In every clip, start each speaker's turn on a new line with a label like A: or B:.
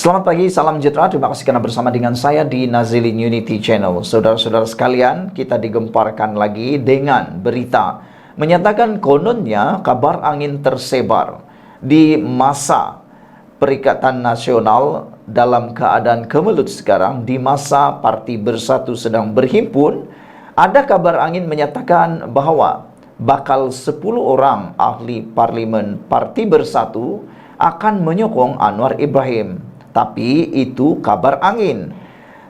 A: Selamat pagi, salam sejahtera. Terima kasih karena bersama dengan saya di Nazilin Unity Channel. Saudara-saudara sekalian, kita digemparkan lagi dengan berita menyatakan kononnya kabar angin tersebar di masa Perikatan Nasional dalam keadaan kemelut sekarang, di masa Parti Bersatu sedang berhimpun. Ada kabar angin menyatakan bahwa bakal 10 orang ahli parlimen Parti Bersatu akan menyokong Anwar Ibrahim. Tapi itu kabar angin.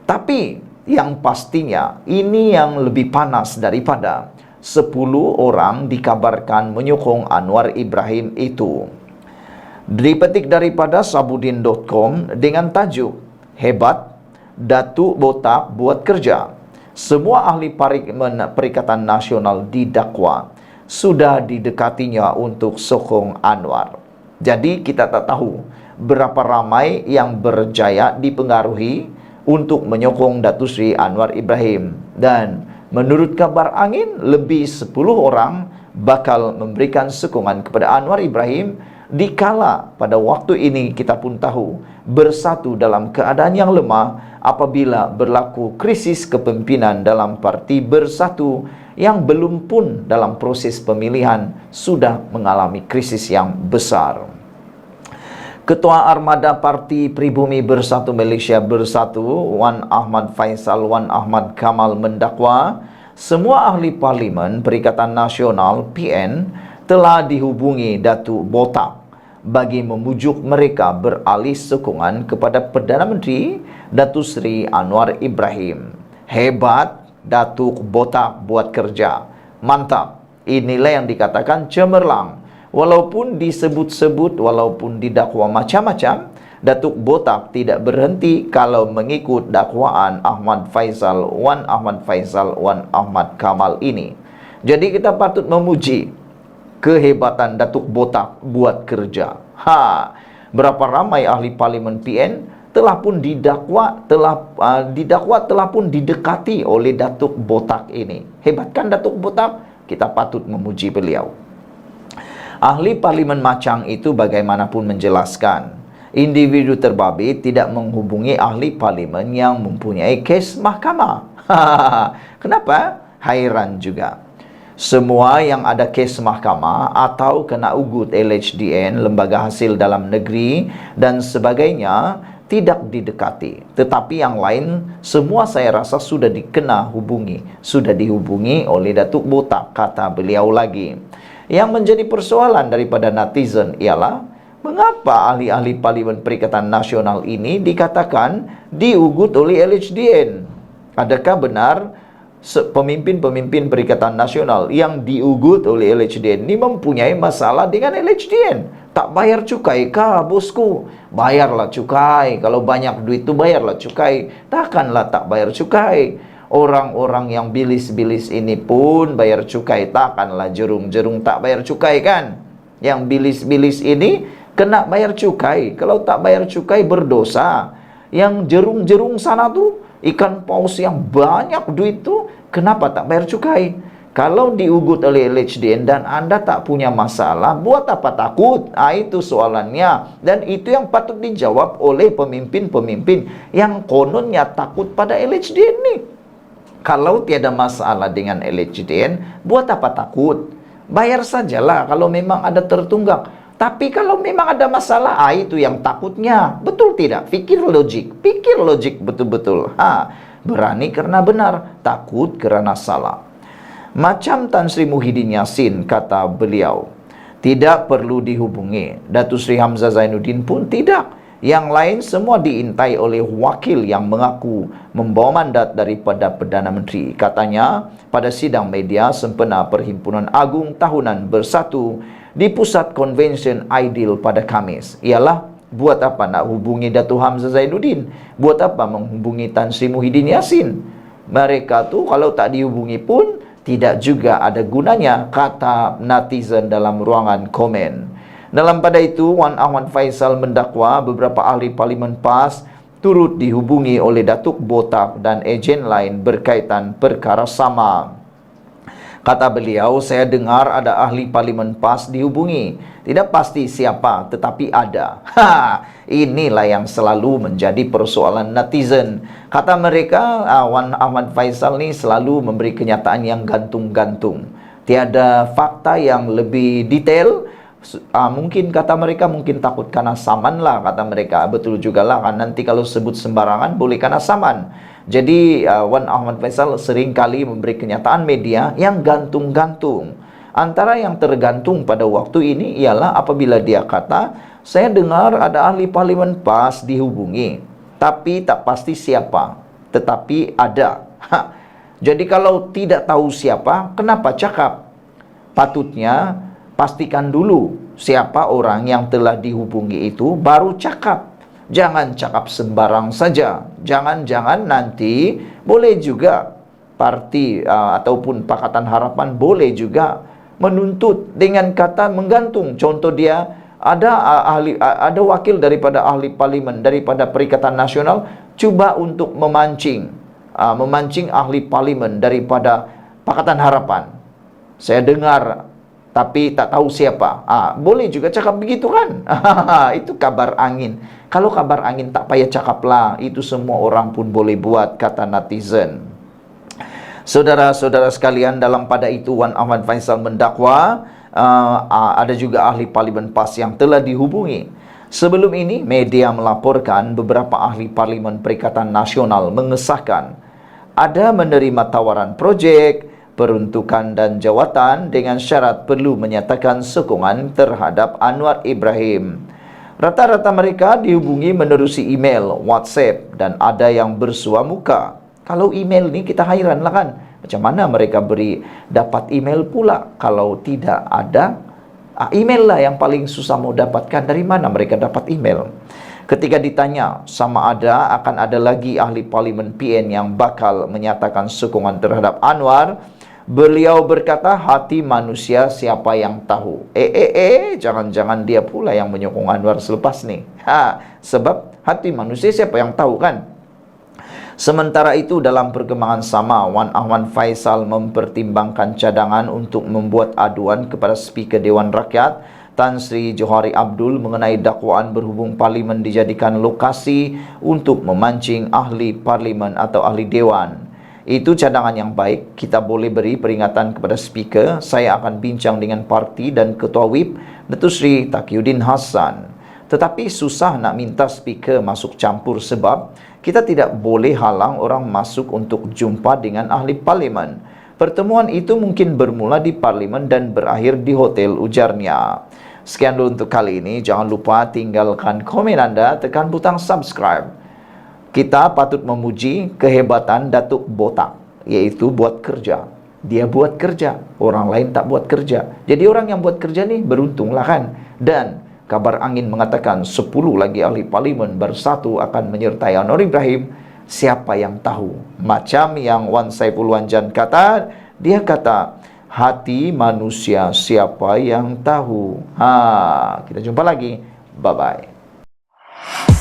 A: Tapi yang pastinya ini yang lebih panas daripada 10 orang dikabarkan menyokong Anwar Ibrahim itu. Dipetik daripada sabudin.com dengan tajuk "Hebat, Datuk Botak buat kerja. Semua ahli Perikatan Nasional didakwa. Sudah didekatinya untuk sokong Anwar." Jadi kita tak tahu berapa ramai yang berjaya dipengaruhi untuk menyokong Datuk Seri Anwar Ibrahim. Dan menurut kabar angin, lebih 10 orang bakal memberikan sokongan kepada Anwar Ibrahim, dikala pada waktu ini kita pun tahu Bersatu dalam keadaan yang lemah apabila berlaku krisis kepemimpinan dalam Parti Bersatu yang belum pun dalam proses pemilihan sudah mengalami krisis yang besar. Ketua Armada Parti Pribumi Bersatu Malaysia Bersatu, Wan Ahmad Faisal Wan Ahmad Kamal mendakwa semua ahli parlimen Perikatan Nasional PN telah dihubungi Datuk Botak bagi memujuk mereka beralih sokongan kepada Perdana Menteri Datuk Seri Anwar Ibrahim. Hebat, Datuk Botak buat kerja. Mantap. Inilah yang dikatakan cemerlang. Walaupun disebut-sebut, walaupun didakwa macam-macam, Datuk Botak tidak berhenti kalau mengikut dakwaan Ahmad Faisal Wan Ahmad Kamal ini. Jadi kita patut memuji kehebatan Datuk Botak buat kerja. Berapa ramai ahli parlimen PN telah pun didakwa telah pun didekati oleh Datuk Botak ini. Hebat kan Datuk Botak? Kita patut memuji beliau. Ahli parlimen Machang itu bagaimanapun menjelaskan, individu terbabit tidak menghubungi ahli parlimen yang mempunyai kes mahkamah. Kenapa? Hairan juga. Semua yang ada kes mahkamah atau kena ugut LHDN, Lembaga Hasil Dalam Negeri dan sebagainya tidak didekati. Tetapi yang lain semua saya rasa sudah sudah dihubungi oleh Datuk Botak, kata beliau lagi. Yang menjadi persoalan daripada netizen ialah mengapa ahli-ahli Parlimen Perikatan Nasional ini dikatakan diugut oleh LHDN? Adakah benar pemimpin-pemimpin Perikatan Nasional yang diugut oleh LHDN ini mempunyai masalah dengan LHDN? Tak bayar cukai kah, bosku? Bayarlah cukai. Kalau banyak duit tu bayarlah cukai. Takkanlah tak bayar cukai. Orang-orang yang bilis-bilis ini pun bayar cukai. Takkanlah jerung-jerung tak bayar cukai kan? Yang bilis-bilis ini kena bayar cukai. Kalau tak bayar cukai berdosa. Yang jerung-jerung sana tu, ikan paus yang banyak duit tu, kenapa tak bayar cukai? Kalau diugut oleh LHDN dan Anda tak punya masalah, buat apa takut? Itu soalannya. Dan itu yang patut dijawab oleh pemimpin-pemimpin yang kononnya takut pada LHDN ni. Kalau tiada masalah dengan LHDN, buat apa takut? Bayar sajalah kalau memang ada tertunggak. Tapi kalau memang ada masalah, itu yang takutnya. Betul tidak? Pikir logik betul-betul. Berani karena benar, takut kerana salah. Macam Tan Sri Muhyiddin Yassin, kata beliau, tidak perlu dihubungi. Datuk Sri Hamzah Zainuddin pun tidak. Yang lain semua diintai oleh wakil yang mengaku membawa mandat daripada Perdana Menteri. Katanya pada sidang media sempena Perhimpunan Agung Tahunan Bersatu di Pusat Convention Aidil pada Khamis. Ialah, buat apa nak hubungi Datuk Hamzah Zainuddin? Buat apa menghubungi Tan Sri Muhyiddin Yassin? Mereka tu kalau tak dihubungi pun tidak juga ada gunanya, kata netizen dalam ruangan komen. Dalam pada itu, Wan Ahmad Faisal mendakwa beberapa ahli parlimen PAS turut dihubungi oleh Datuk Botak dan ejen lain berkaitan perkara sama. Kata beliau, saya dengar ada ahli parlimen PAS dihubungi. Tidak pasti siapa, tetapi ada. Inilah yang selalu menjadi persoalan netizen. Kata mereka, Wan Ahmad Faisal ni selalu memberi kenyataan yang gantung-gantung. Tiada fakta yang lebih detail. Mungkin kata mereka, mungkin takut kena saman lah, kata mereka. Betul juga lah kan, nanti kalau sebut sembarangan boleh kena saman. Jadi Wan Ahmad Faisal seringkali memberi kenyataan media yang gantung-gantung. Antara yang tergantung pada waktu ini ialah apabila dia kata, saya dengar ada ahli parlimen PAS dihubungi, tapi tak pasti siapa, tetapi ada. Jadi kalau tidak tahu siapa, kenapa cakap? Patutnya pastikan dulu siapa orang yang telah dihubungi itu, baru cakap. Jangan cakap sembarang saja. Jangan-jangan nanti boleh juga parti ataupun Pakatan Harapan boleh juga menuntut dengan kata menggantung. Contoh dia, ada wakil daripada ahli parlimen daripada Perikatan Nasional cuba untuk memancing ahli parlimen daripada Pakatan Harapan. Saya dengar tapi tak tahu siapa. Boleh juga cakap begitu kan? Itu kabar angin. Kalau kabar angin tak payah cakaplah. Itu semua orang pun boleh buat, kata netizen. Saudara-saudara sekalian, dalam pada itu Wan Ahmad Faisal mendakwa ada juga ahli parlimen PAS yang telah dihubungi. Sebelum ini, media melaporkan beberapa ahli parlimen Perikatan Nasional mengesahkan ada menerima tawaran projek, peruntukan dan jawatan dengan syarat perlu menyatakan sokongan terhadap Anwar Ibrahim. Rata-rata mereka dihubungi menerusi email, WhatsApp, dan ada yang bersua muka. Kalau email ni kita hairan lah kan, macam mana mereka dapat email pula? Kalau tidak ada, email lah yang paling susah mau dapatkan. Dari mana mereka dapat email? Ketika ditanya sama ada akan ada lagi ahli parlimen PN yang bakal menyatakan sokongan terhadap Anwar, beliau berkata, hati manusia siapa yang tahu. Jangan-jangan dia pula yang menyokong Anwar selepas ni. Sebab hati manusia siapa yang tahu kan? Sementara itu, dalam perkembangan sama, Wan Ahmad Faisal mempertimbangkan cadangan untuk membuat aduan kepada Speaker Dewan Rakyat Tan Sri Johari Abdul mengenai dakwaan berhubung parlimen dijadikan lokasi untuk memancing ahli parlimen atau ahli dewan. Itu cadangan yang baik. Kita boleh beri peringatan kepada speaker. Saya akan bincang dengan parti dan Ketua Whip Datuk Seri Taqiyuddin Hassan. Tetapi susah nak minta speaker masuk campur sebab kita tidak boleh halang orang masuk untuk jumpa dengan ahli parlimen. Pertemuan itu mungkin bermula di parlimen dan berakhir di hotel, ujarnya. Sekian dulu untuk kali ini. Jangan lupa tinggalkan komen anda, tekan butang subscribe. Kita patut memuji kehebatan Datuk Botak, yaitu buat kerja. Dia buat kerja, orang lain tak buat kerja. Jadi orang yang buat kerja ni beruntunglah kan. Dan kabar angin mengatakan 10 lagi ahli parlimen bersatu akan menyertai Anwar Ibrahim. Siapa yang tahu? Macam yang Wan Saiful Wanjan kata, dia kata, hati manusia siapa yang tahu. Kita jumpa lagi. Bye-bye.